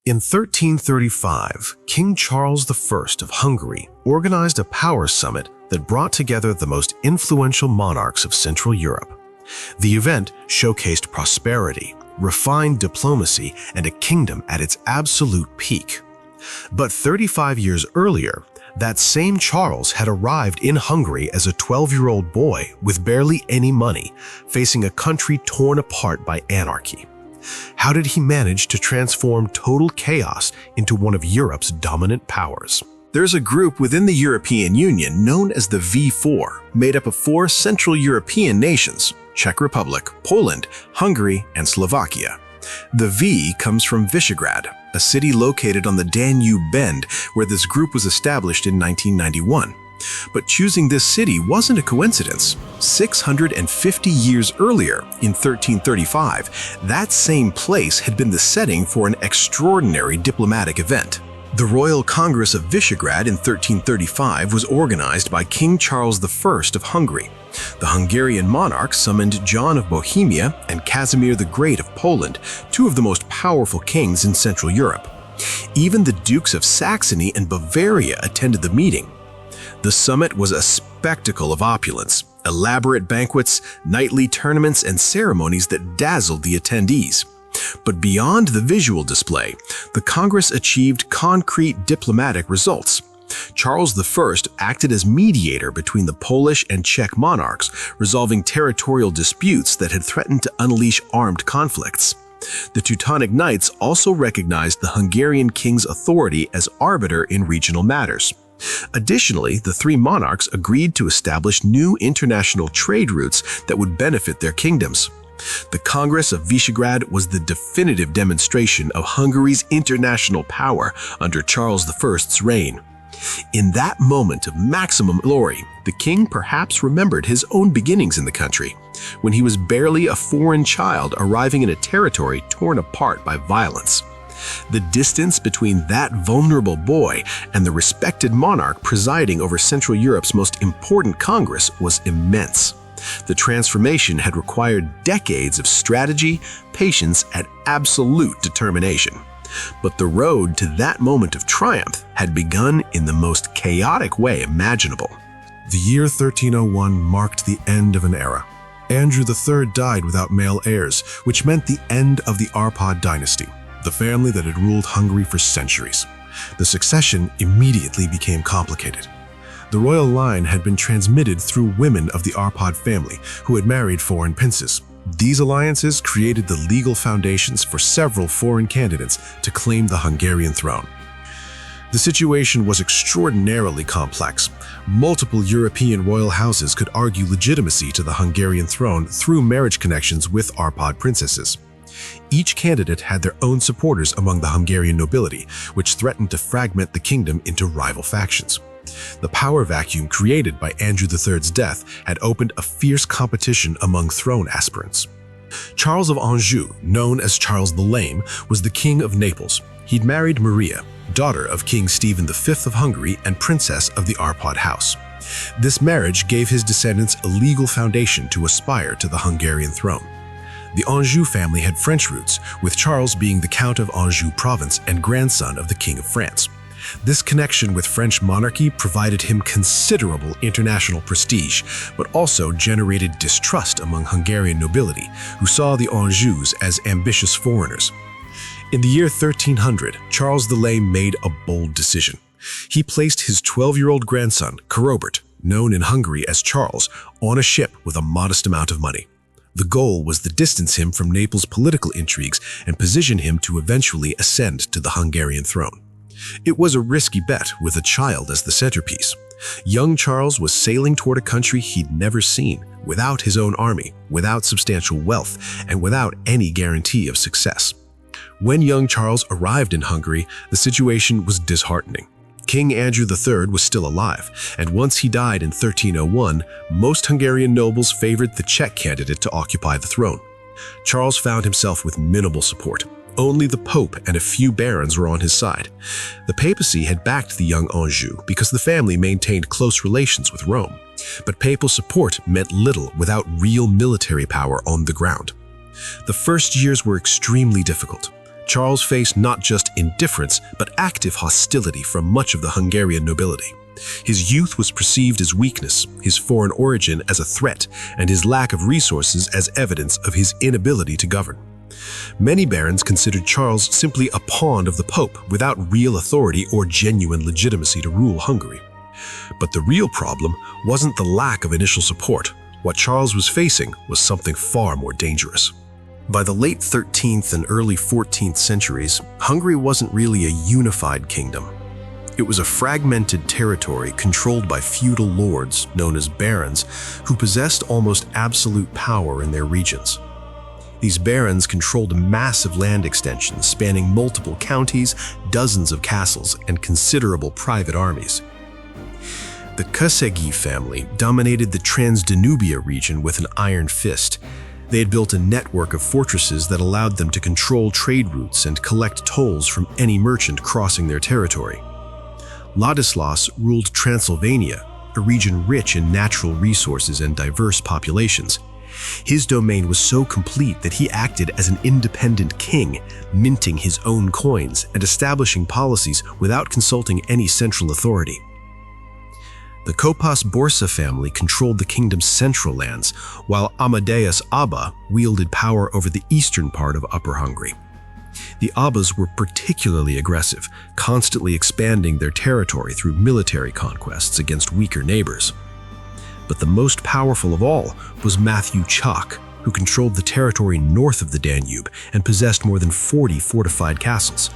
In 1335, King Charles I of Hungary organized a power summit that brought together the most influential monarchs of Central Europe. The event showcased prosperity, refined diplomacy, and a kingdom at its absolute peak. But 35 years earlier, that same Charles had arrived in Hungary as a 12-year-old boy with barely any money, facing a country torn apart by anarchy. How did he manage to transform total chaos into one of Europe's dominant powers? There's a group within the European Union known as the V4, made up of 4 Central European nations: Czech Republic, Poland, Hungary, and Slovakia. The V comes from Visegrad, a city located on the Danube Bend, where this group was established in 1991. But choosing this city wasn't a coincidence. 650 years earlier, in 1335, that same place had been the setting for an extraordinary diplomatic event. The Royal Congress of Visegrad in 1335 was organized by King Charles I of Hungary. The Hungarian monarch summoned John of Bohemia and Casimir the Great of Poland, 2 of the most powerful kings in Central Europe. Even the Dukes of Saxony and Bavaria attended the meeting. The summit was a spectacle of opulence, elaborate banquets, nightly tournaments, and ceremonies that dazzled the attendees. But beyond the visual display, the Congress achieved concrete diplomatic results. Charles I acted as mediator between the Polish and Czech monarchs, resolving territorial disputes that had threatened to unleash armed conflicts. The Teutonic Knights also recognized the Hungarian king's authority as arbiter in regional matters. Additionally, the 3 monarchs agreed to establish new international trade routes that would benefit their kingdoms. The Congress of Visegrad was the definitive demonstration of Hungary's international power under Charles I's reign. In that moment of maximum glory, the king perhaps remembered his own beginnings in the country, when he was barely a foreign child arriving in a territory torn apart by violence. The distance between that vulnerable boy and the respected monarch presiding over Central Europe's most important congress was immense. The transformation had required decades of strategy, patience, and absolute determination. But the road to that moment of triumph had begun in the most chaotic way imaginable. The year 1301 marked the end of an era. Anjou III died without male heirs, which meant the end of the Arpad dynasty, the family that had ruled Hungary for centuries. The succession immediately became complicated. The royal line had been transmitted through women of the Arpad family who had married foreign princes. These alliances created the legal foundations for several foreign candidates to claim the Hungarian throne. The situation was extraordinarily complex. Multiple European royal houses could argue legitimacy to the Hungarian throne through marriage connections with Arpad princesses. Each candidate had their own supporters among the Hungarian nobility, which threatened to fragment the kingdom into rival factions. The power vacuum created by Anjou III's death had opened a fierce competition among throne aspirants. Charles of Anjou, known as Charles the Lame, was the king of Naples. He'd married Maria, daughter of King Stephen V of Hungary and princess of the Arpad house. This marriage gave his descendants a legal foundation to aspire to the Hungarian throne. The Anjou family had French roots, with Charles being the Count of Anjou province and grandson of the King of France. This connection with French monarchy provided him considerable international prestige, but also generated distrust among Hungarian nobility, who saw the Anjous as ambitious foreigners. In the year 1300, Charles the Lame made a bold decision. He placed his 12-year-old grandson, Robert, known in Hungary as Charles, on a ship with a modest amount of money. The goal was to distance him from Naples' political intrigues and position him to eventually ascend to the Hungarian throne. It was a risky bet with a child as the centerpiece. Young Charles was sailing toward a country he'd never seen, without his own army, without substantial wealth, and without any guarantee of success. When young Charles arrived in Hungary, the situation was disheartening. King Anjou III was still alive, and once he died in 1301, most Hungarian nobles favored the Czech candidate to occupy the throne. Charles found himself with minimal support. Only the Pope and a few barons were on his side. The papacy had backed the young Anjou because the family maintained close relations with Rome. But papal support meant little without real military power on the ground. The first years were extremely difficult. Charles faced not just indifference, but active hostility from much of the Hungarian nobility. His youth was perceived as weakness, his foreign origin as a threat, and his lack of resources as evidence of his inability to govern. Many barons considered Charles simply a pawn of the Pope without real authority or genuine legitimacy to rule Hungary. But the real problem wasn't the lack of initial support. What Charles was facing was something far more dangerous. By the late 13th and early 14th centuries, Hungary wasn't really a unified kingdom. It was a fragmented territory controlled by feudal lords, known as barons, who possessed almost absolute power in their regions. These barons controlled massive land extensions spanning multiple counties, dozens of castles, and considerable private armies. The Kőszegi family dominated the Transdanubia region with an iron fist. They had built a network of fortresses that allowed them to control trade routes and collect tolls from any merchant crossing their territory. Ladislaus ruled Transylvania, a region rich in natural resources and diverse populations. His domain was so complete that he acted as an independent king, minting his own coins and establishing policies without consulting any central authority. The Kopas-Borsa family controlled the kingdom's central lands, while Amadeus Abba wielded power over the eastern part of Upper Hungary. The Abbas were particularly aggressive, constantly expanding their territory through military conquests against weaker neighbors. But the most powerful of all was Matthew Czak, who controlled the territory north of the Danube and possessed more than 40 fortified castles.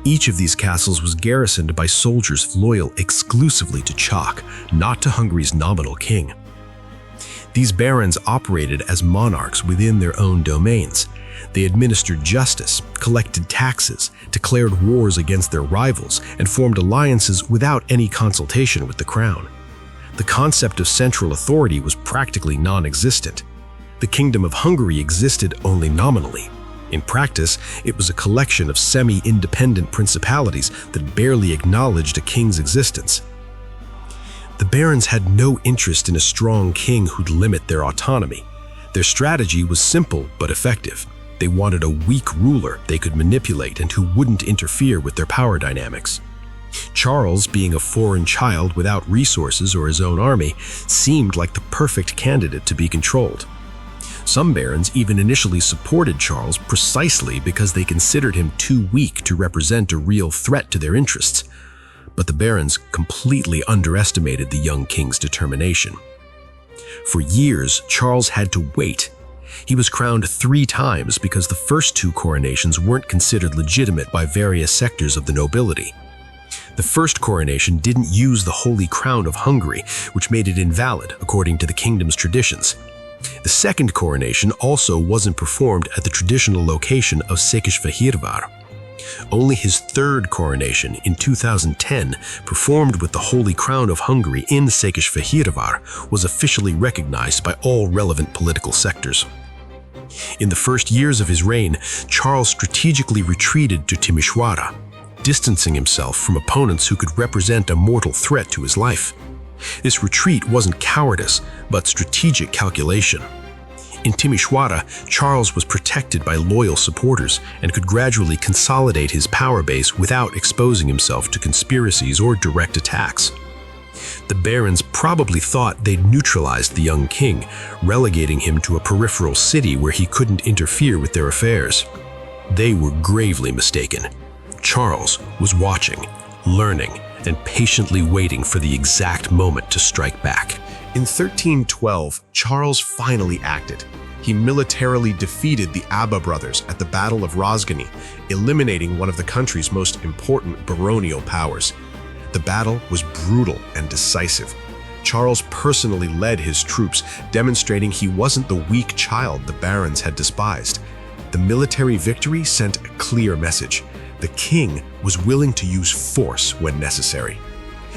Each of these castles was garrisoned by soldiers loyal exclusively to Czak, not to Hungary's nominal king. These barons operated as monarchs within their own domains. They administered justice, collected taxes, declared wars against their rivals, and formed alliances without any consultation with the crown. The concept of central authority was practically non-existent. The Kingdom of Hungary existed only nominally. In practice, it was a collection of semi-independent principalities that barely acknowledged a king's existence. The barons had no interest in a strong king who'd limit their autonomy. Their strategy was simple but effective. They wanted a weak ruler they could manipulate and who wouldn't interfere with their power dynamics. Charles, being a foreign child without resources or his own army, seemed like the perfect candidate to be controlled. Some barons even initially supported Charles precisely because they considered him too weak to represent a real threat to their interests. But the barons completely underestimated the young king's determination. For years, Charles had to wait. He was crowned 3 times because the first 2 coronations weren't considered legitimate by various sectors of the nobility. The first coronation didn't use the Holy Crown of Hungary, which made it invalid according to the kingdom's traditions. The second coronation also wasn't performed at the traditional location of Székesfehérvár. Only his third coronation in 2010, performed with the Holy Crown of Hungary in Székesfehérvár, was officially recognized by all relevant political sectors. In the first years of his reign, Charles strategically retreated to Timișoara, distancing himself from opponents who could represent a mortal threat to his life. This retreat wasn't cowardice, but strategic calculation. In Timișoara, Charles was protected by loyal supporters and could gradually consolidate his power base without exposing himself to conspiracies or direct attacks. The barons probably thought they'd neutralized the young king, relegating him to a peripheral city where he couldn't interfere with their affairs. They were gravely mistaken. Charles was watching, learning, and patiently waiting for the exact moment to strike back. In 1312, Charles finally acted. He militarily defeated the Abba brothers at the Battle of Rozgany, eliminating one of the country's most important baronial powers. The battle was brutal and decisive. Charles personally led his troops, demonstrating he wasn't the weak child the barons had despised. The military victory sent a clear message. The king was willing to use force when necessary.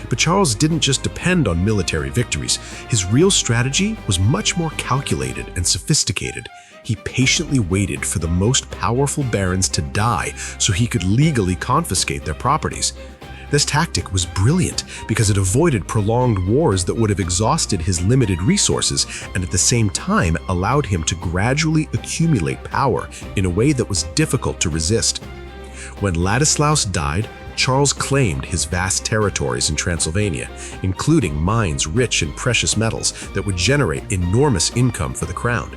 But Charles didn't just depend on military victories. His real strategy was much more calculated and sophisticated. He patiently waited for the most powerful barons to die so he could legally confiscate their properties. This tactic was brilliant because it avoided prolonged wars that would have exhausted his limited resources and at the same time allowed him to gradually accumulate power in a way that was difficult to resist. When Ladislaus died, Charles claimed his vast territories in Transylvania, including mines rich in precious metals that would generate enormous income for the crown.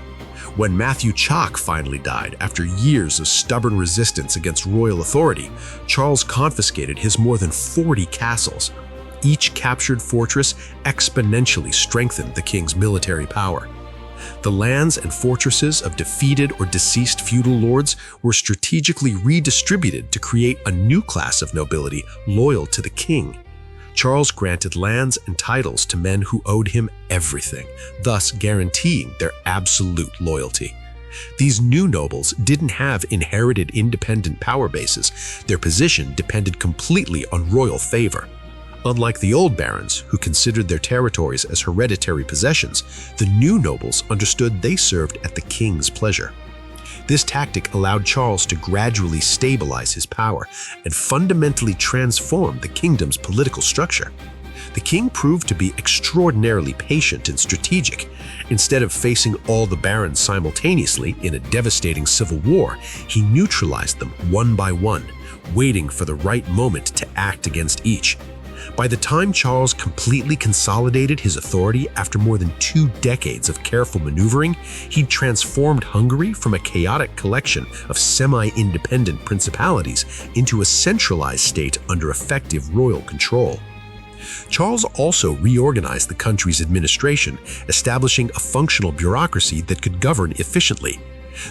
When Matthew Chalk finally died after years of stubborn resistance against royal authority, Charles confiscated his more than 40 castles. Each captured fortress exponentially strengthened the king's military power. The lands and fortresses of defeated or deceased feudal lords were strategically redistributed to create a new class of nobility loyal to the king. Charles granted lands and titles to men who owed him everything, thus guaranteeing their absolute loyalty. These new nobles didn't have inherited independent power bases. Their position depended completely on royal favor. Unlike the old barons, who considered their territories as hereditary possessions, the new nobles understood they served at the king's pleasure. This tactic allowed Charles to gradually stabilize his power and fundamentally transform the kingdom's political structure. The king proved to be extraordinarily patient and strategic. Instead of facing all the barons simultaneously in a devastating civil war, he neutralized them one by one, waiting for the right moment to act against each. By the time Charles completely consolidated his authority after more than 2 decades of careful maneuvering, he'd transformed Hungary from a chaotic collection of semi-independent principalities into a centralized state under effective royal control. Charles also reorganized the country's administration, establishing a functional bureaucracy that could govern efficiently.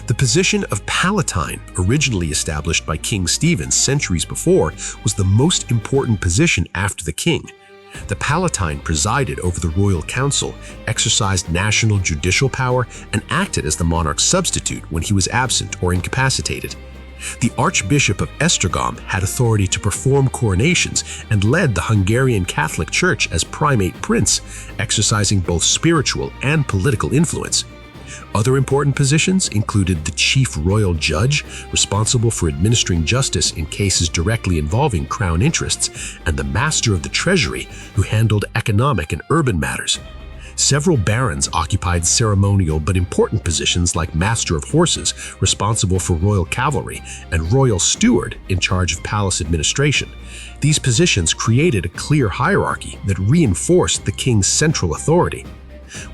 The position of Palatine, originally established by King Stephen centuries before, was the most important position after the king. The Palatine presided over the royal council, exercised national judicial power, and acted as the monarch's substitute when he was absent or incapacitated. The Archbishop of Esztergom had authority to perform coronations and led the Hungarian Catholic Church as primate prince, exercising both spiritual and political influence. Other important positions included the chief royal judge, responsible for administering justice in cases directly involving crown interests, and the master of the treasury, who handled economic and urban matters. Several barons occupied ceremonial but important positions like master of horses, responsible for royal cavalry, and royal steward, in charge of palace administration. These positions created a clear hierarchy that reinforced the king's central authority.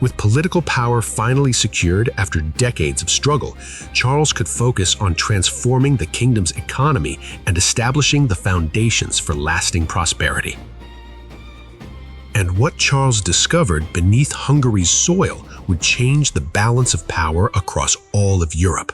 With political power finally secured after decades of struggle, Charles could focus on transforming the kingdom's economy and establishing the foundations for lasting prosperity. And what Charles discovered beneath Hungary's soil would change the balance of power across all of Europe.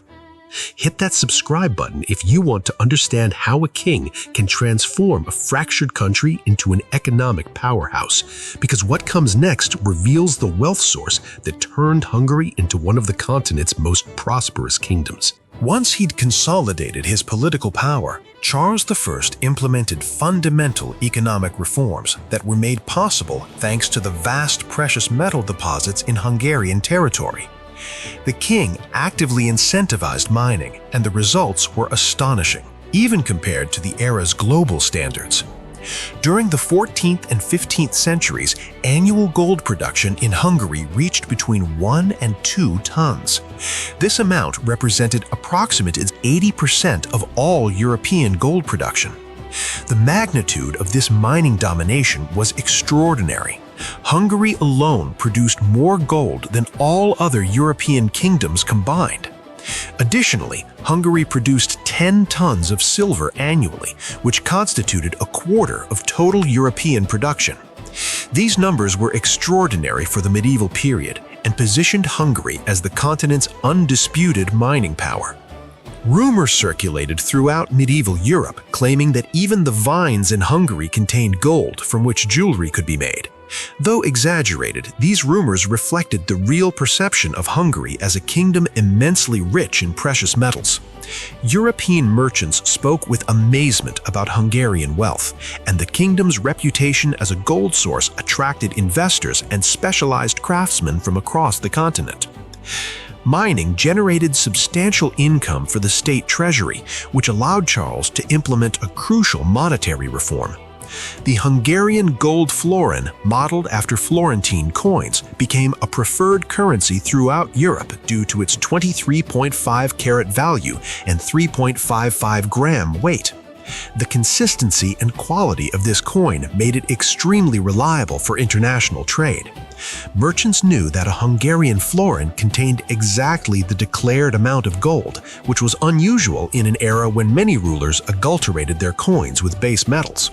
Hit that subscribe button if you want to understand how a king can transform a fractured country into an economic powerhouse, because what comes next reveals the wealth source that turned Hungary into one of the continent's most prosperous kingdoms. Once he'd consolidated his political power, Charles I implemented fundamental economic reforms that were made possible thanks to the vast precious metal deposits in Hungarian territory. The king actively incentivized mining, and the results were astonishing, even compared to the era's global standards. During the 14th and 15th centuries, annual gold production in Hungary reached between 1 and 2 tons. This amount represented approximately 80% of all European gold production. The magnitude of this mining domination was extraordinary. Hungary alone produced more gold than all other European kingdoms combined. Additionally, Hungary produced 10 tons of silver annually, which constituted a quarter of total European production. These numbers were extraordinary for the medieval period and positioned Hungary as the continent's undisputed mining power. Rumors circulated throughout medieval Europe claiming that even the vines in Hungary contained gold from which jewelry could be made. Though exaggerated, these rumors reflected the real perception of Hungary as a kingdom immensely rich in precious metals. European merchants spoke with amazement about Hungarian wealth, and the kingdom's reputation as a gold source attracted investors and specialized craftsmen from across the continent. Mining generated substantial income for the state treasury, which allowed Charles to implement a crucial monetary reform. The Hungarian gold florin, modeled after Florentine coins, became a preferred currency throughout Europe due to its 23.5 carat value and 3.55 gram weight. The consistency and quality of this coin made it extremely reliable for international trade. Merchants knew that a Hungarian florin contained exactly the declared amount of gold, which was unusual in an era when many rulers adulterated their coins with base metals.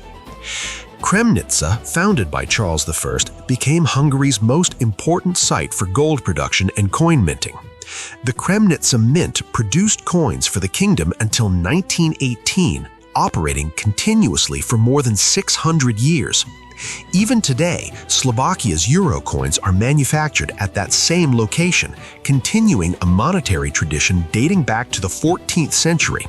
Kremnica, founded by Charles I, became Hungary's most important site for gold production and coin minting. The Kremnica Mint produced coins for the kingdom until 1918, operating continuously for more than 600 years. Even today, Slovakia's euro coins are manufactured at that same location, continuing a monetary tradition dating back to the 14th century.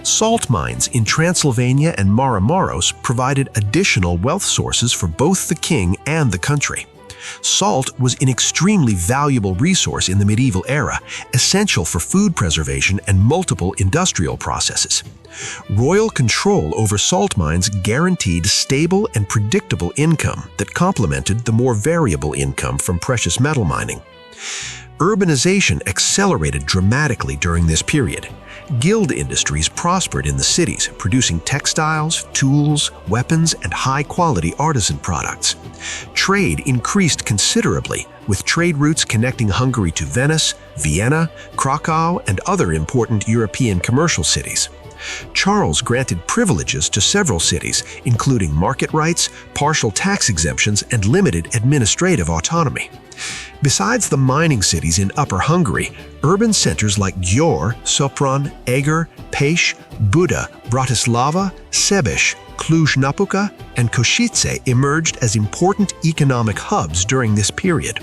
Salt mines in Transylvania and Maramuros provided additional wealth sources for both the king and the country. Salt was an extremely valuable resource in the medieval era, essential for food preservation and multiple industrial processes. Royal control over salt mines guaranteed stable and predictable income that complemented the more variable income from precious metal mining. Urbanization accelerated dramatically during this period. Guild industries prospered in the cities, producing textiles, tools, weapons, and high-quality artisan products. Trade increased considerably, with trade routes connecting Hungary to Venice, Vienna, Krakow, and other important European commercial cities. Charles granted privileges to several cities, including market rights, partial tax exemptions, and limited administrative autonomy. Besides the mining cities in Upper Hungary, urban centers like Győr, Sopron, Eger, Pécs, Buda, Bratislava, Sebeș, Cluj-Napoca, and Košice emerged as important economic hubs during this period.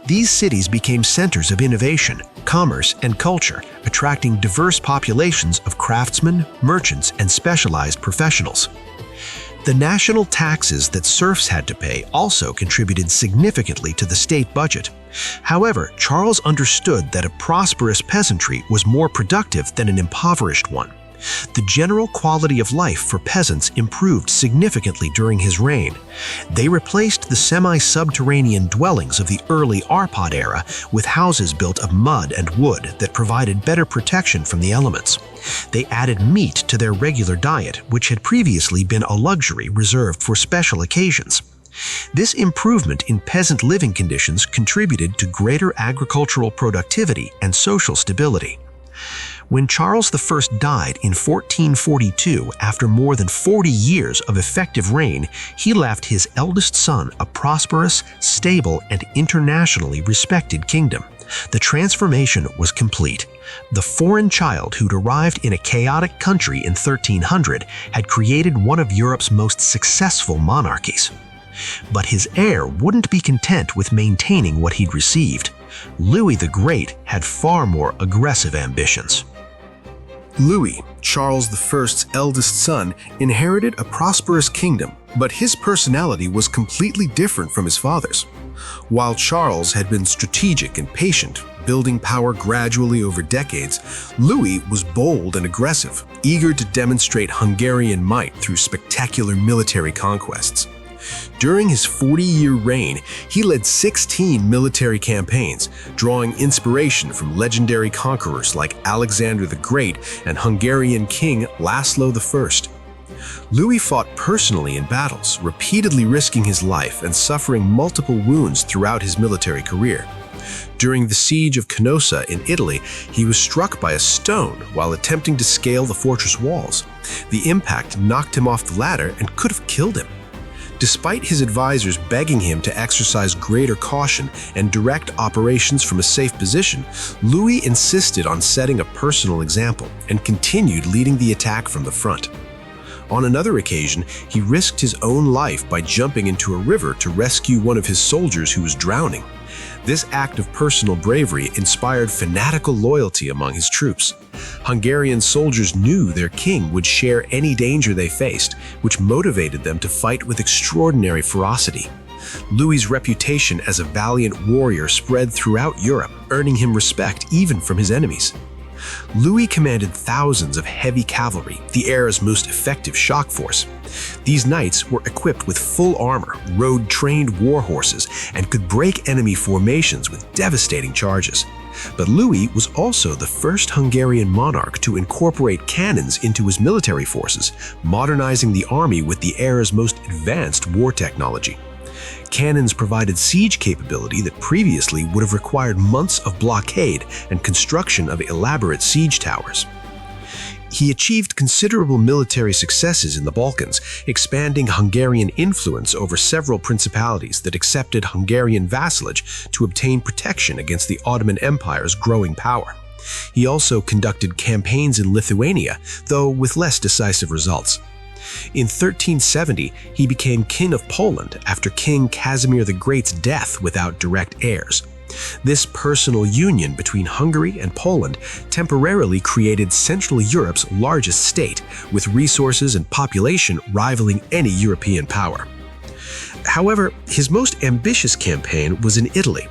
These cities became centers of innovation, commerce, and culture, attracting diverse populations of craftsmen, merchants, and specialized professionals. The national taxes that serfs had to pay also contributed significantly to the state budget. However, Charles understood that a prosperous peasantry was more productive than an impoverished one. The general quality of life for peasants improved significantly during his reign. They replaced the semi-subterranean dwellings of the early Arpad era with houses built of mud and wood that provided better protection from the elements. They added meat to their regular diet, which had previously been a luxury reserved for special occasions. This improvement in peasant living conditions contributed to greater agricultural productivity and social stability. When Charles I died in 1442, after more than 40 years of effective reign, he left his eldest son a prosperous, stable, and internationally respected kingdom. The transformation was complete. The foreign child who'd arrived in a chaotic country in 1300 had created one of Europe's most successful monarchies. But his heir wouldn't be content with maintaining what he'd received. Louis the Great had far more aggressive ambitions. Louis, Charles I's eldest son, inherited a prosperous kingdom, but his personality was completely different from his father's. While Charles had been strategic and patient, building power gradually over decades, Louis was bold and aggressive, eager to demonstrate Hungarian might through spectacular military conquests. During his 40-year reign, he led 16 military campaigns, drawing inspiration from legendary conquerors like Alexander the Great and Hungarian King László I. Louis fought personally in battles, repeatedly risking his life and suffering multiple wounds throughout his military career. During the siege of Canossa in Italy, he was struck by a stone while attempting to scale the fortress walls. The impact knocked him off the ladder and could have killed him. Despite his advisors begging him to exercise greater caution and direct operations from a safe position, Louis insisted on setting a personal example and continued leading the attack from the front. On another occasion, he risked his own life by jumping into a river to rescue one of his soldiers who was drowning. This act of personal bravery inspired fanatical loyalty among his troops. Hungarian soldiers knew their king would share any danger they faced, which motivated them to fight with extraordinary ferocity. Louis's reputation as a valiant warrior spread throughout Europe, earning him respect even from his enemies. Louis commanded thousands of heavy cavalry, the era's most effective shock force. These knights were equipped with full armor, rode trained war horses, and could break enemy formations with devastating charges. But Louis was also the first Hungarian monarch to incorporate cannons into his military forces, modernizing the army with the era's most advanced war technology. Cannons provided siege capability that previously would have required months of blockade and construction of elaborate siege towers. He achieved considerable military successes in the Balkans, expanding Hungarian influence over several principalities that accepted Hungarian vassalage to obtain protection against the Ottoman Empire's growing power. He also conducted campaigns in Lithuania, though with less decisive results. In 1370, he became King of Poland after King Casimir the Great's death without direct heirs. This personal union between Hungary and Poland temporarily created Central Europe's largest state, with resources and population rivaling any European power. However, his most ambitious campaign was in Italy.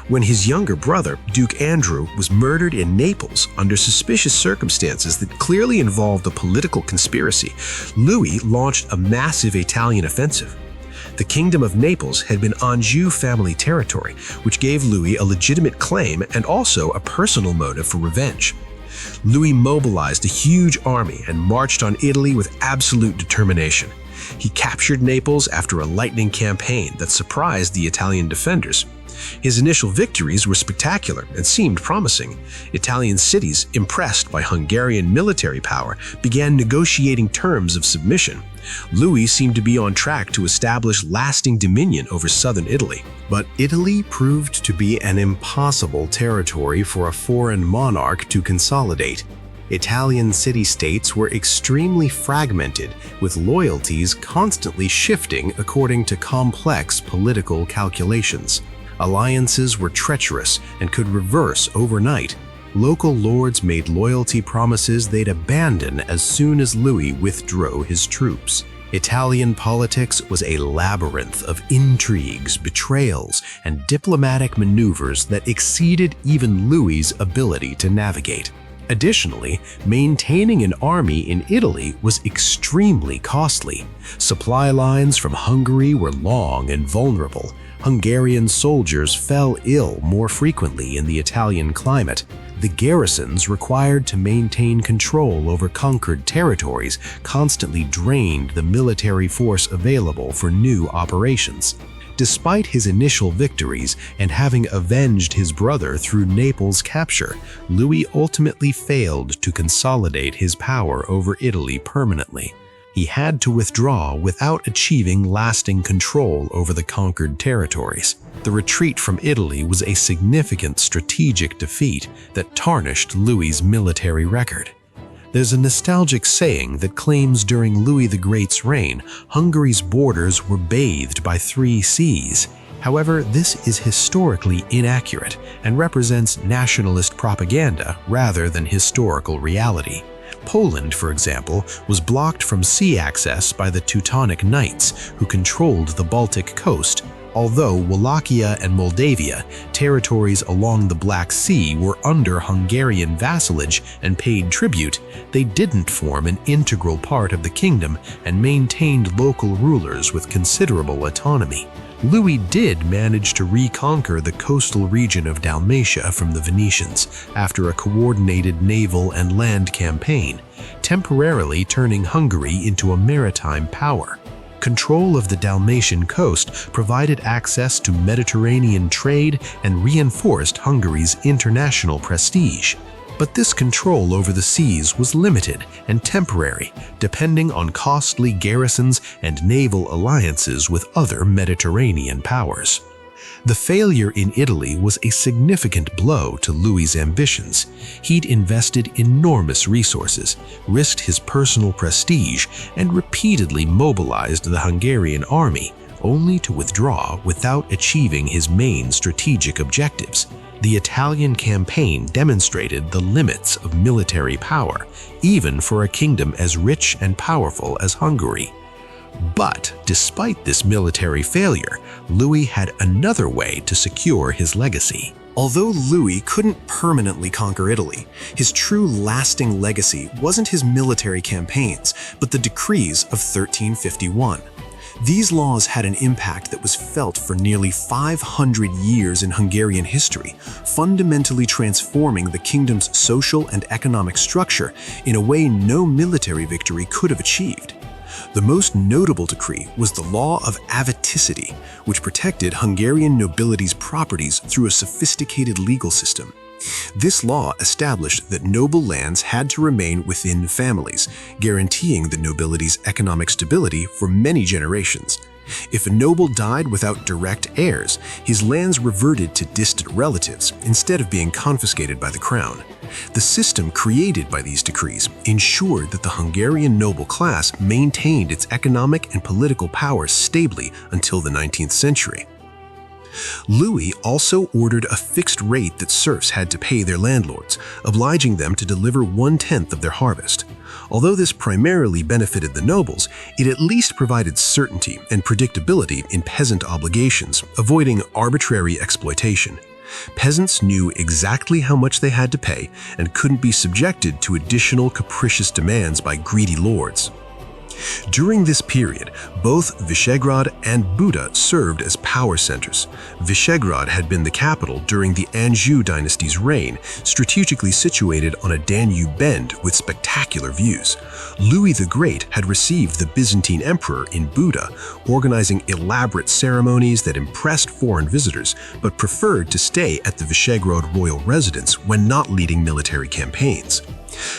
When his younger brother, Duke Andrew, was murdered in Naples under suspicious circumstances that clearly involved a political conspiracy, Louis launched a massive Italian offensive. The Kingdom of Naples had been Anjou family territory, which gave Louis a legitimate claim and also a personal motive for revenge. Louis mobilized a huge army and marched on Italy with absolute determination. He captured Naples after a lightning campaign that surprised the Italian defenders. His initial victories were spectacular and seemed promising. Italian cities, impressed by Hungarian military power, began negotiating terms of submission. Louis seemed to be on track to establish lasting dominion over southern Italy. But Italy proved to be an impossible territory for a foreign monarch to consolidate. Italian city-states were extremely fragmented, with loyalties constantly shifting according to complex political calculations. Alliances were treacherous and could reverse overnight. Local lords made loyalty promises they'd abandon as soon as Louis withdrew his troops. Italian politics was a labyrinth of intrigues, betrayals, and diplomatic maneuvers that exceeded even Louis's ability to navigate. Additionally, maintaining an army in Italy was extremely costly. Supply lines from Hungary were long and vulnerable. Hungarian soldiers fell ill more frequently in the Italian climate. The garrisons required to maintain control over conquered territories constantly drained the military force available for new operations. Despite his initial victories and having avenged his brother through Naples' capture, Louis ultimately failed to consolidate his power over Italy permanently. He had to withdraw without achieving lasting control over the conquered territories. The retreat from Italy was a significant strategic defeat that tarnished Louis's military record. There's a nostalgic saying that claims during Louis the Great's reign, Hungary's borders were bathed by 3 seas. However, this is historically inaccurate and represents nationalist propaganda rather than historical reality. Poland, for example, was blocked from sea access by the Teutonic Knights, who controlled the Baltic coast. Although Wallachia and Moldavia, territories along the Black Sea, were under Hungarian vassalage and paid tribute, they didn't form an integral part of the kingdom and maintained local rulers with considerable autonomy. Louis did manage to reconquer the coastal region of Dalmatia from the Venetians after a coordinated naval and land campaign, temporarily turning Hungary into a maritime power. Control of the Dalmatian coast provided access to Mediterranean trade and reinforced Hungary's international prestige. But this control over the seas was limited and temporary, depending on costly garrisons and naval alliances with other Mediterranean powers. The failure in Italy was a significant blow to Louis's ambitions. He'd invested enormous resources, risked his personal prestige, and repeatedly mobilized the Hungarian army, only to withdraw without achieving his main strategic objectives. The Italian campaign demonstrated the limits of military power, even for a kingdom as rich and powerful as Hungary. But despite this military failure, Louis had another way to secure his legacy. Although Louis couldn't permanently conquer Italy, his true lasting legacy wasn't his military campaigns, but the decrees of 1351. These laws had an impact that was felt for nearly 500 years in Hungarian history, fundamentally transforming the kingdom's social and economic structure in a way no military victory could have achieved. The most notable decree was the Law of Aviticity, which protected Hungarian nobility's properties through a sophisticated legal system. This law established that noble lands had to remain within families, guaranteeing the nobility's economic stability for many generations. If a noble died without direct heirs, his lands reverted to distant relatives instead of being confiscated by the crown. The system created by these decrees ensured that the Hungarian noble class maintained its economic and political power stably until the 19th century. Louis also ordered a fixed rate that serfs had to pay their landlords, obliging them to deliver 1/10 of their harvest. Although this primarily benefited the nobles, it at least provided certainty and predictability in peasant obligations, avoiding arbitrary exploitation. Peasants knew exactly how much they had to pay and couldn't be subjected to additional capricious demands by greedy lords. During this period, both Visegrad and Buda served as power centers. Visegrad had been the capital during the Anjou dynasty's reign, strategically situated on a Danube bend with spectacular views. Louis the Great had received the Byzantine emperor in Buda, organizing elaborate ceremonies that impressed foreign visitors, but preferred to stay at the Visegrad royal residence when not leading military campaigns.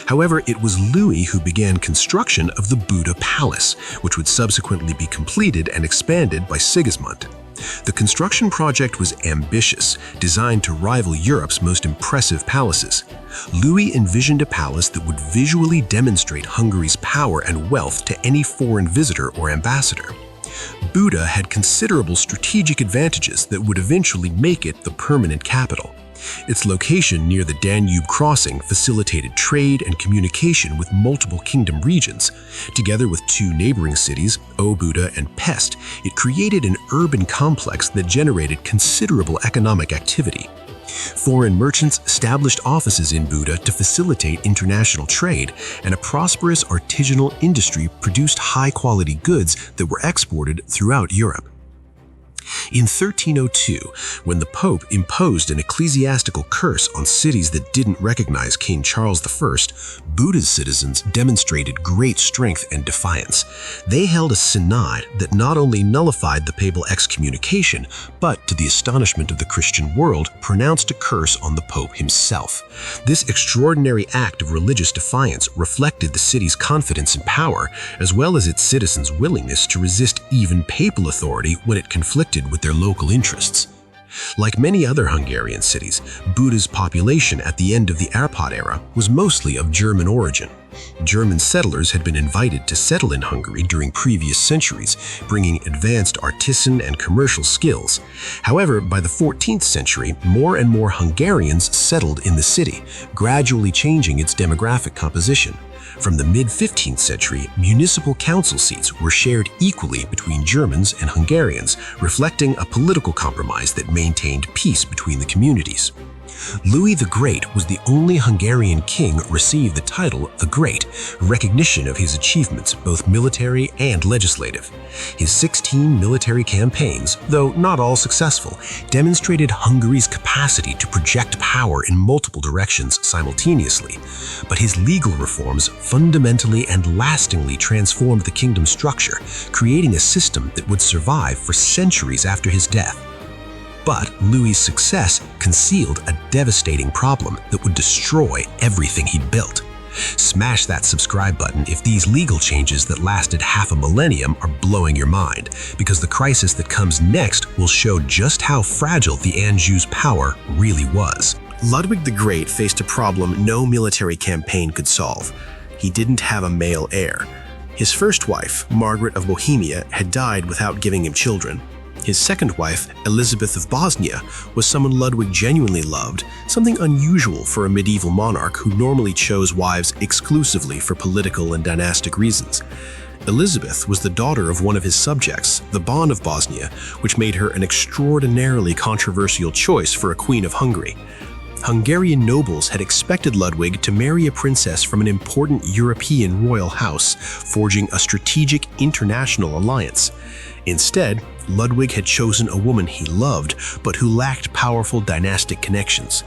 However, it was Louis who began construction of the Buda Palace, which would subsequently be completed and expanded by Sigismund. The construction project was ambitious, designed to rival Europe's most impressive palaces. Louis envisioned a palace that would visually demonstrate Hungary's power and wealth to any foreign visitor or ambassador. Buda had considerable strategic advantages that would eventually make it the permanent capital. Its location near the Danube crossing facilitated trade and communication with multiple kingdom regions. Together with two neighboring cities, Óbuda and Pest, it created an urban complex that generated considerable economic activity. Foreign merchants established offices in Buda to facilitate international trade, and a prosperous artisanal industry produced high-quality goods that were exported throughout Europe. In 1302, when the Pope imposed an ecclesiastical curse on cities that didn't recognize King Charles I, Buda's citizens demonstrated great strength and defiance. They held a synod that not only nullified the papal excommunication, but, to the astonishment of the Christian world, pronounced a curse on the Pope himself. This extraordinary act of religious defiance reflected the city's confidence in power, as well as its citizens' willingness to resist even papal authority when it conflicted with their local interests. Like many other Hungarian cities, Buda's population at the end of the Árpád era was mostly of German origin. German settlers had been invited to settle in Hungary during previous centuries, bringing advanced artisan and commercial skills. However, by the 14th century, more and more Hungarians settled in the city, gradually changing its demographic composition. From the mid-15th century, municipal council seats were shared equally between Germans and Hungarians, reflecting a political compromise that maintained peace between the communities. Louis the Great was the only Hungarian king to receive the title the Great, recognition of his achievements, both military and legislative. His 16 military campaigns, though not all successful, demonstrated Hungary's capacity to project power in multiple directions simultaneously. But his legal reforms fundamentally and lastingly transformed the kingdom's structure, creating a system that would survive for centuries after his death. But Louis's success concealed a devastating problem that would destroy everything he'd built. Smash that subscribe button if these legal changes that lasted half a millennium are blowing your mind, because the crisis that comes next will show just how fragile the Anjou's power really was. Ludwig the Great faced a problem no military campaign could solve. He didn't have a male heir. His first wife, Margaret of Bohemia, had died without giving him children. His second wife, Elizabeth of Bosnia, was someone Ludwig genuinely loved, something unusual for a medieval monarch who normally chose wives exclusively for political and dynastic reasons. Elizabeth was the daughter of one of his subjects, the Ban of Bosnia, which made her an extraordinarily controversial choice for a queen of Hungary. Hungarian nobles had expected Ludwig to marry a princess from an important European royal house, forging a strategic international alliance. Instead, Ludwig had chosen a woman he loved, but who lacked powerful dynastic connections.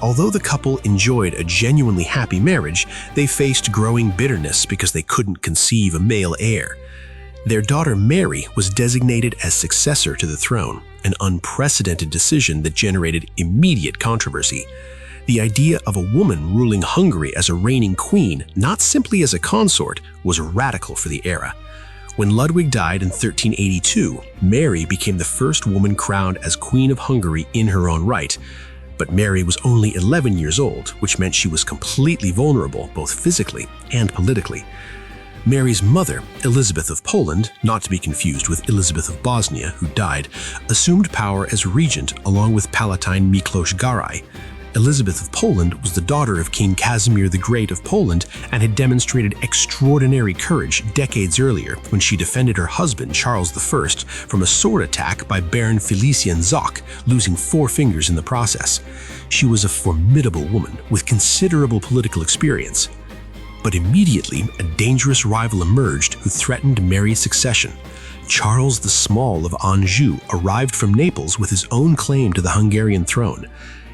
Although the couple enjoyed a genuinely happy marriage, they faced growing bitterness because they couldn't conceive a male heir. Their daughter Mary was designated as successor to the throne, an unprecedented decision that generated immediate controversy. The idea of a woman ruling Hungary as a reigning queen, not simply as a consort, was radical for the era. When Ludwig died in 1382, Mary became the first woman crowned as Queen of Hungary in her own right. But Mary was only 11 years old, which meant she was completely vulnerable both physically and politically. Mary's mother, Elizabeth of Poland, not to be confused with Elizabeth of Bosnia, who died, assumed power as regent along with Palatine Miklos Garai. Elizabeth of Poland was the daughter of King Casimir the Great of Poland and had demonstrated extraordinary courage decades earlier when she defended her husband Charles I from a sword attack by Baron Felician Zoch, losing 4 fingers in the process. She was a formidable woman with considerable political experience. But immediately, a dangerous rival emerged who threatened Mary's succession. Charles the Small of Anjou arrived from Naples with his own claim to the Hungarian throne.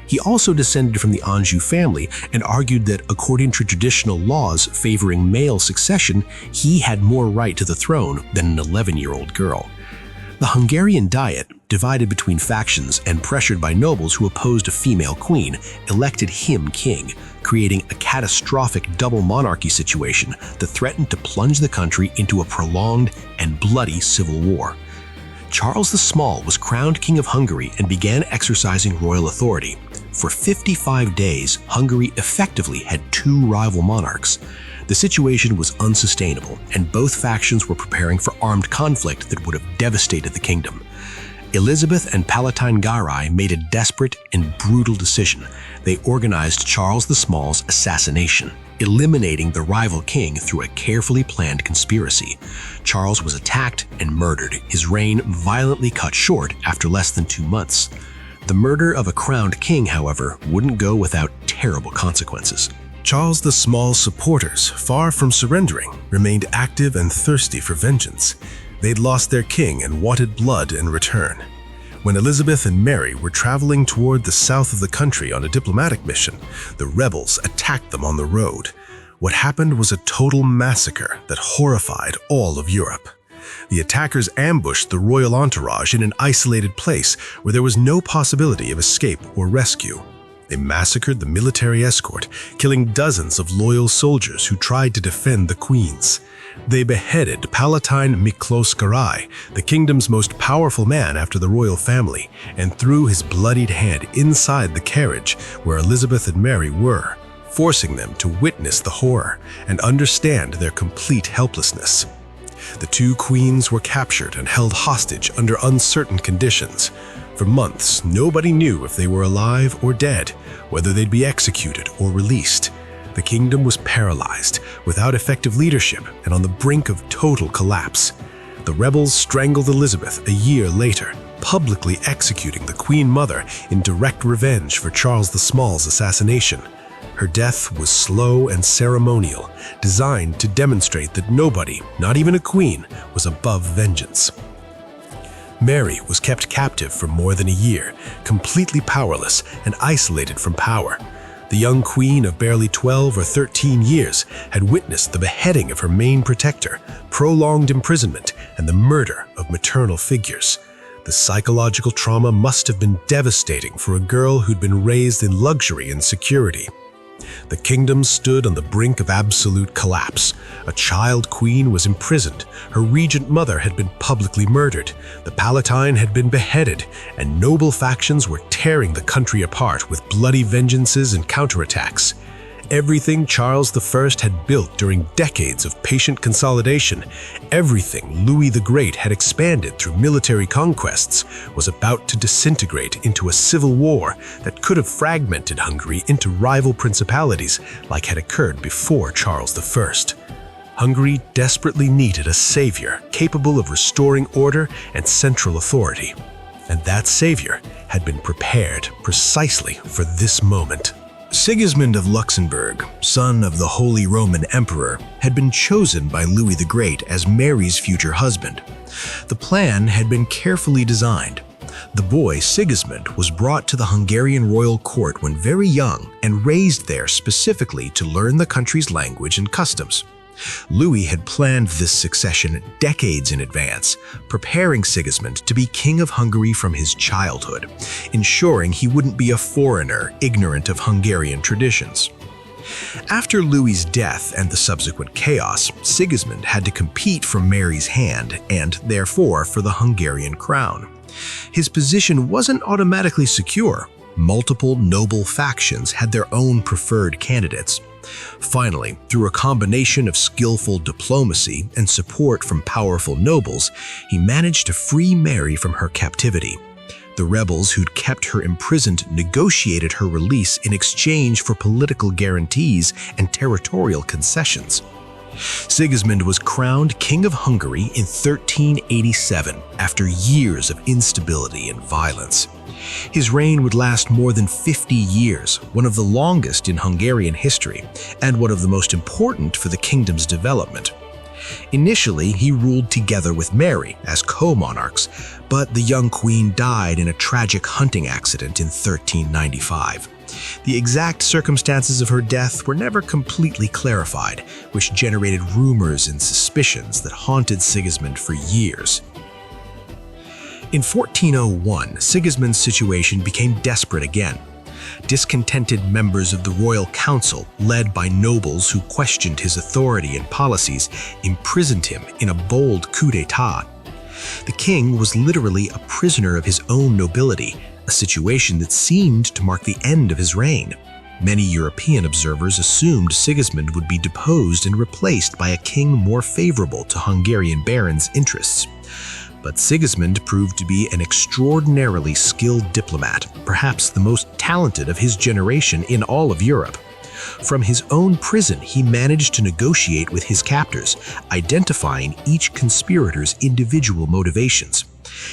He also descended from the Anjou family and argued that, according to traditional laws favoring male succession, he had more right to the throne than an 11-year-old girl. The Hungarian Diet, divided between factions and pressured by nobles who opposed a female queen, elected him king, creating a catastrophic double monarchy situation that threatened to plunge the country into a prolonged and bloody civil war. Charles the Small was crowned King of Hungary and began exercising royal authority. For 55 days, Hungary effectively had 2 rival monarchs. The situation was unsustainable, and both factions were preparing for armed conflict that would have devastated the kingdom. Elizabeth and Palatine Garai made a desperate and brutal decision. They organized Charles the Small's assassination, eliminating the rival king through a carefully planned conspiracy. Charles was attacked and murdered, his reign violently cut short after less than 2 months. The murder of a crowned king, however, wouldn't go without terrible consequences. Charles the Small's supporters, far from surrendering, remained active and thirsty for vengeance. They'd lost their king and wanted blood in return. When Elizabeth and Mary were traveling toward the south of the country on a diplomatic mission, the rebels attacked them on the road. What happened was a total massacre that horrified all of Europe. The attackers ambushed the royal entourage in an isolated place where there was no possibility of escape or rescue. They massacred the military escort, killing dozens of loyal soldiers who tried to defend the queens. They beheaded Palatine Miklos Garai, the kingdom's most powerful man after the royal family, and threw his bloodied head inside the carriage where Elizabeth and Mary were, forcing them to witness the horror and understand their complete helplessness. The 2 queens were captured and held hostage under uncertain conditions. For months, nobody knew if they were alive or dead, whether they'd be executed or released. The kingdom was paralyzed, without effective leadership and on the brink of total collapse. The rebels strangled Elizabeth a year later, publicly executing the Queen Mother in direct revenge for Charles the Small's assassination. Her death was slow and ceremonial, designed to demonstrate that nobody, not even a queen, was above vengeance. Mary was kept captive for more than a year, completely powerless and isolated from power. The young queen of barely 12 or 13 years had witnessed the beheading of her main protector, prolonged imprisonment, and the murder of maternal figures. The psychological trauma must have been devastating for a girl who'd been raised in luxury and security. The kingdom stood on the brink of absolute collapse. A child queen was imprisoned, her regent mother had been publicly murdered, the Palatine had been beheaded, and noble factions were tearing the country apart with bloody vengeances and counterattacks. Everything Charles I had built during decades of patient consolidation, everything Louis the Great had expanded through military conquests, was about to disintegrate into a civil war that could have fragmented Hungary into rival principalities like had occurred before Charles I. Hungary desperately needed a savior capable of restoring order and central authority. And that savior had been prepared precisely for this moment. Sigismund of Luxembourg, son of the Holy Roman Emperor, had been chosen by Louis the Great as Mary's future husband. The plan had been carefully designed. The boy, Sigismund, was brought to the Hungarian royal court when very young and raised there specifically to learn the country's language and customs. Louis had planned this succession decades in advance, preparing Sigismund to be king of Hungary from his childhood, ensuring he wouldn't be a foreigner ignorant of Hungarian traditions. After Louis's death and the subsequent chaos, Sigismund had to compete for Mary's hand and, therefore, for the Hungarian crown. His position wasn't automatically secure. Multiple noble factions had their own preferred candidates. Finally, through a combination of skillful diplomacy and support from powerful nobles, he managed to free Mary from her captivity. The rebels who'd kept her imprisoned negotiated her release in exchange for political guarantees and territorial concessions. Sigismund was crowned King of Hungary in 1387 after years of instability and violence. His reign would last more than 50 years, one of the longest in Hungarian history, and one of the most important for the kingdom's development. Initially, he ruled together with Mary as co-monarchs, but the young queen died in a tragic hunting accident in 1395. The exact circumstances of her death were never completely clarified, which generated rumors and suspicions that haunted Sigismund for years. In 1401, Sigismund's situation became desperate again. Discontented members of the royal council, led by nobles who questioned his authority and policies, imprisoned him in a bold coup d'etat. The king was literally a prisoner of his own nobility, a situation that seemed to mark the end of his reign. Many European observers assumed Sigismund would be deposed and replaced by a king more favorable to Hungarian barons' interests. But Sigismund proved to be an extraordinarily skilled diplomat, perhaps the most talented of his generation in all of Europe. From his own prison, he managed to negotiate with his captors, identifying each conspirator's individual motivations.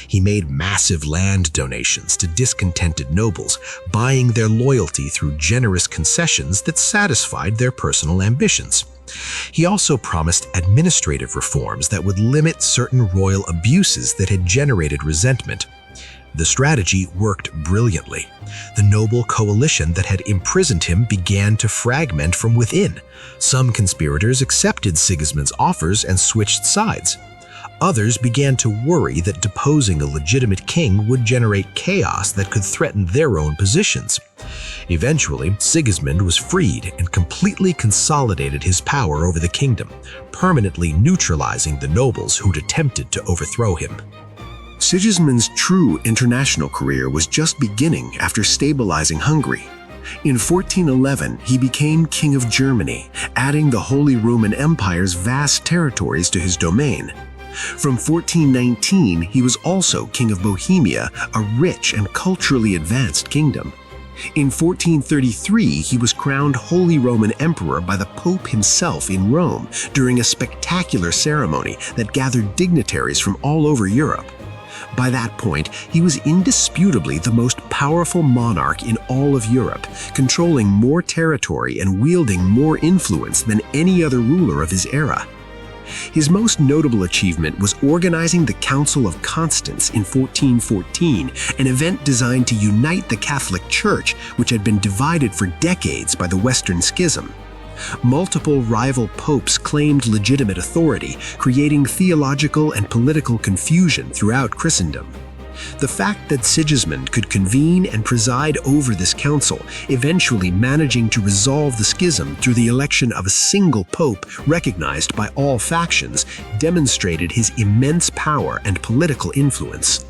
He made massive land donations to discontented nobles, buying their loyalty through generous concessions that satisfied their personal ambitions. He also promised administrative reforms that would limit certain royal abuses that had generated resentment. The strategy worked brilliantly. The noble coalition that had imprisoned him began to fragment from within. Some conspirators accepted Sigismund's offers and switched sides. Others began to worry that deposing a legitimate king would generate chaos that could threaten their own positions. Eventually, Sigismund was freed and completely consolidated his power over the kingdom, permanently neutralizing the nobles who'd attempted to overthrow him. Sigismund's true international career was just beginning after stabilizing Hungary. In 1411, he became King of Germany, adding the Holy Roman Empire's vast territories to his domain. From 1419, he was also King of Bohemia, a rich and culturally advanced kingdom. In 1433, he was crowned Holy Roman Emperor by the Pope himself in Rome during a spectacular ceremony that gathered dignitaries from all over Europe. By that point, he was indisputably the most powerful monarch in all of Europe, controlling more territory and wielding more influence than any other ruler of his era. His most notable achievement was organizing the Council of Constance in 1414, an event designed to unite the Catholic Church, which had been divided for decades by the Western Schism. Multiple rival popes claimed legitimate authority, creating theological and political confusion throughout Christendom. The fact that Sigismund could convene and preside over this council, eventually managing to resolve the schism through the election of a single pope recognized by all factions, demonstrated his immense power and political influence.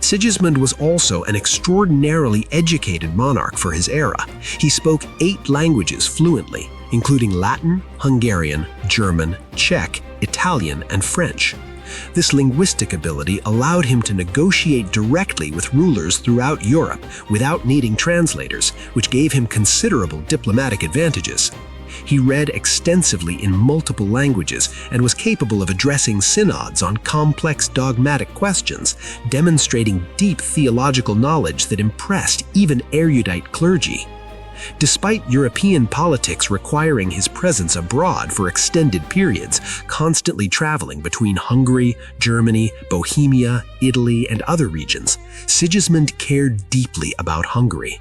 Sigismund was also an extraordinarily educated monarch for his era. He spoke 8 languages fluently, including Latin, Hungarian, German, Czech, Italian, and French. This linguistic ability allowed him to negotiate directly with rulers throughout Europe without needing translators, which gave him considerable diplomatic advantages. He read extensively in multiple languages and was capable of addressing synods on complex dogmatic questions, demonstrating deep theological knowledge that impressed even erudite clergy. Despite European politics requiring his presence abroad for extended periods, constantly traveling between Hungary, Germany, Bohemia, Italy, and other regions, Sigismund cared deeply about Hungary.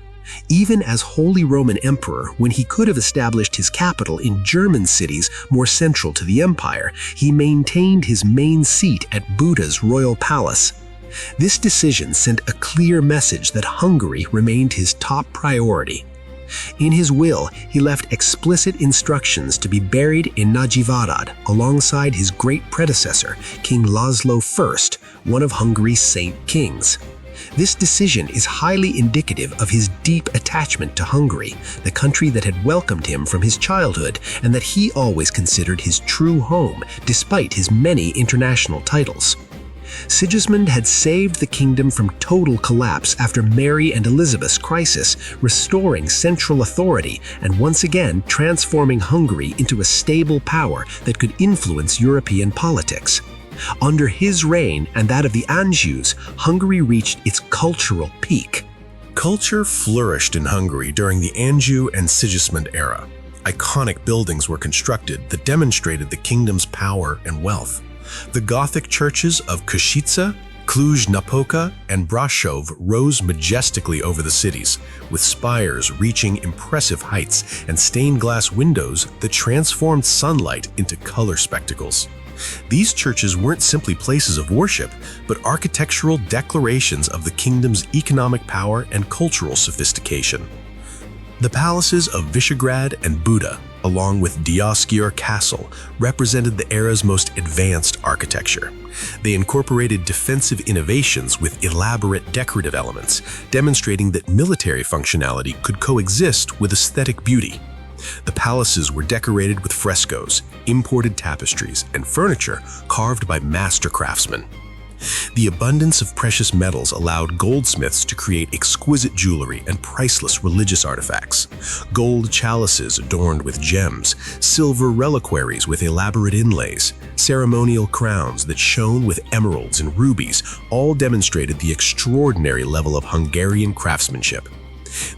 Even as Holy Roman Emperor, when he could have established his capital in German cities more central to the empire, he maintained his main seat at Buda's royal palace. This decision sent a clear message that Hungary remained his top priority. In his will, he left explicit instructions to be buried in Nagyvarad alongside his great predecessor, King László I, one of Hungary's saint kings. This decision is highly indicative of his deep attachment to Hungary, the country that had welcomed him from his childhood and that he always considered his true home, despite his many international titles. Sigismund had saved the kingdom from total collapse after Mary and Elizabeth's crisis, restoring central authority and once again transforming Hungary into a stable power that could influence European politics. Under his reign and that of the Anjous, Hungary reached its cultural peak. Culture flourished in Hungary during the Anjou and Sigismund era. Iconic buildings were constructed that demonstrated the kingdom's power and wealth. The Gothic churches of Košice, Cluj-Napoca, and Brașov rose majestically over the cities, with spires reaching impressive heights and stained glass windows that transformed sunlight into color spectacles. These churches weren't simply places of worship, but architectural declarations of the kingdom's economic power and cultural sophistication. The palaces of Visegrad and Buda, along with Diószegyer Castle, represented the era's most advanced architecture. They incorporated defensive innovations with elaborate decorative elements, demonstrating that military functionality could coexist with aesthetic beauty. The palaces were decorated with frescoes, imported tapestries, and furniture carved by master craftsmen. The abundance of precious metals allowed goldsmiths to create exquisite jewelry and priceless religious artifacts. Gold chalices adorned with gems, silver reliquaries with elaborate inlays, ceremonial crowns that shone with emeralds and rubies all demonstrated the extraordinary level of Hungarian craftsmanship.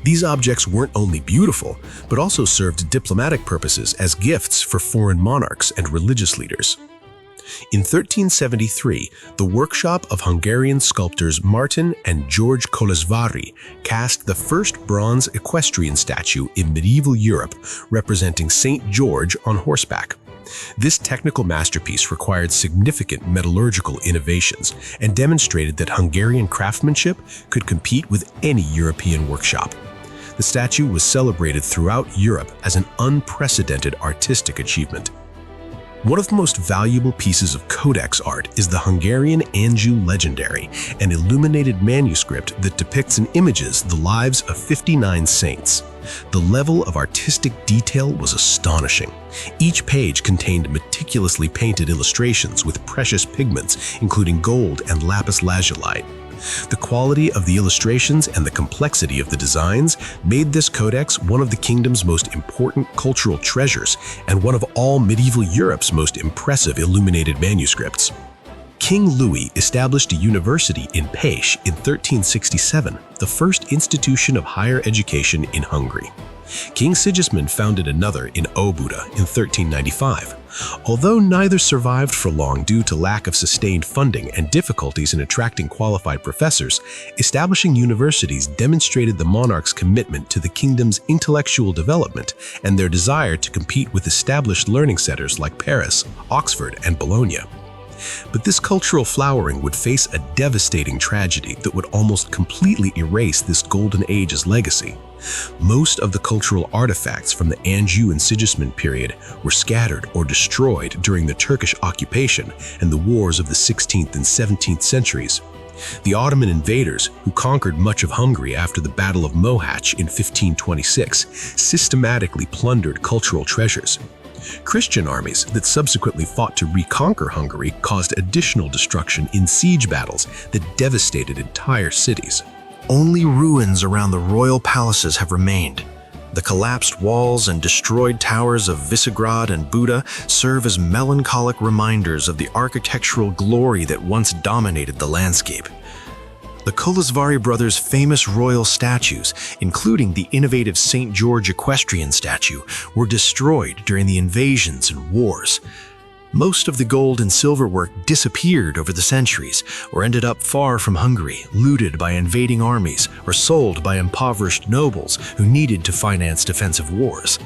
These objects weren't only beautiful, but also served diplomatic purposes as gifts for foreign monarchs and religious leaders. In 1373, the workshop of Hungarian sculptors Martin and George Kolozsvári cast the first bronze equestrian statue in medieval Europe representing Saint George on horseback. This technical masterpiece required significant metallurgical innovations and demonstrated that Hungarian craftsmanship could compete with any European workshop. The statue was celebrated throughout Europe as an unprecedented artistic achievement. One of the most valuable pieces of codex art is the Hungarian Anjou Legendary, an illuminated manuscript that depicts in images the lives of 59 saints. The level of artistic detail was astonishing. Each page contained meticulously painted illustrations with precious pigments, including gold and lapis lazuli. The quality of the illustrations and the complexity of the designs made this codex one of the kingdom's most important cultural treasures and one of all medieval Europe's most impressive illuminated manuscripts. King Louis established a university in Pécs in 1367, the first institution of higher education in Hungary. King Sigismund founded another in Óbuda in 1395. Although neither survived for long due to lack of sustained funding and difficulties in attracting qualified professors, establishing universities demonstrated the monarch's commitment to the kingdom's intellectual development and their desire to compete with established learning centers like Paris, Oxford, and Bologna. But this cultural flowering would face a devastating tragedy that would almost completely erase this golden age's legacy. Most of the cultural artifacts from the Anjou and Sigismund period were scattered or destroyed during the Turkish occupation and the wars of the 16th and 17th centuries. The Ottoman invaders, who conquered much of Hungary after the Battle of Mohacs in 1526, systematically plundered cultural treasures. Christian armies that subsequently fought to reconquer Hungary caused additional destruction in siege battles that devastated entire cities. Only ruins around the royal palaces have remained. The collapsed walls and destroyed towers of Visegrad and Buda serve as melancholic reminders of the architectural glory that once dominated the landscape. The Kołobrzeg brothers' famous royal statues, including the innovative St. George equestrian statue, were destroyed during the invasions and wars. Most of the gold and silver work disappeared over the centuries, or ended up far from Hungary, looted by invading armies, or sold by impoverished nobles who needed to finance defensive wars.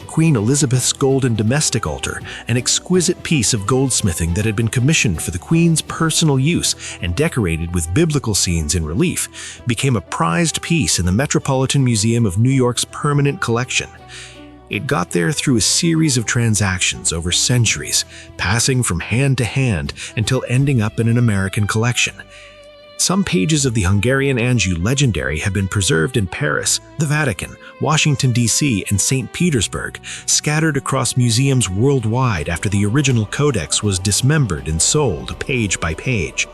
Queen Elizabeth's golden domestic altar, an exquisite piece of goldsmithing that had been commissioned for the Queen's personal use and decorated with biblical scenes in relief, became a prized piece in the Metropolitan Museum of New York's permanent collection. It got there through a series of transactions over centuries, passing from hand to hand until ending up in an American collection. Some pages of the Hungarian Anjou legendary have been preserved in Paris, the Vatican, Washington, D.C., and St. Petersburg, scattered across museums worldwide after the original codex was dismembered and sold page by page.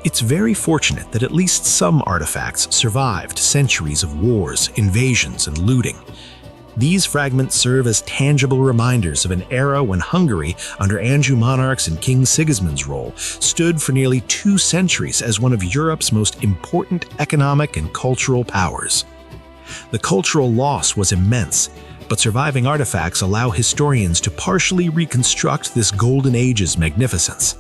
It's very fortunate that at least some artifacts survived centuries of wars, invasions, and looting. These fragments serve as tangible reminders of an era when Hungary, under Anjou monarchs and King Sigismund's rule, stood for nearly 2 centuries as one of Europe's most important economic and cultural powers. The cultural loss was immense, but surviving artifacts allow historians to partially reconstruct this golden age's magnificence.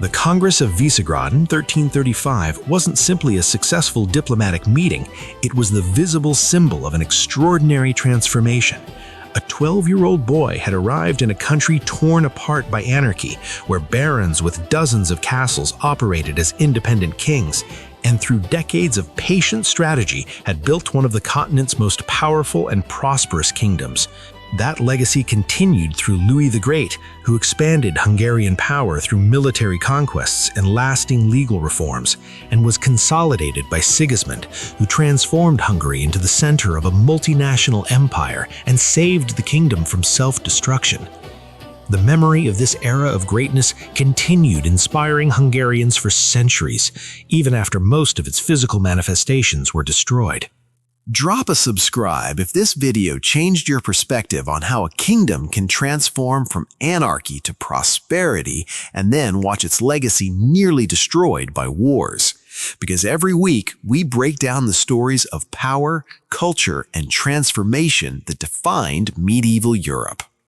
The Congress of Visegrad in 1335 wasn't simply a successful diplomatic meeting, it was the visible symbol of an extraordinary transformation. A 12-year-old boy had arrived in a country torn apart by anarchy, where barons with dozens of castles operated as independent kings, and through decades of patient strategy had built one of the continent's most powerful and prosperous kingdoms. That legacy continued through Louis the Great, who expanded Hungarian power through military conquests and lasting legal reforms, and was consolidated by Sigismund, who transformed Hungary into the center of a multinational empire and saved the kingdom from self-destruction. The memory of this era of greatness continued inspiring Hungarians for centuries, even after most of its physical manifestations were destroyed. Drop a subscribe if this video changed your perspective on how a kingdom can transform from anarchy to prosperity and then watch its legacy nearly destroyed by wars. Because every week, we break down the stories of power, culture, and transformation that defined medieval Europe.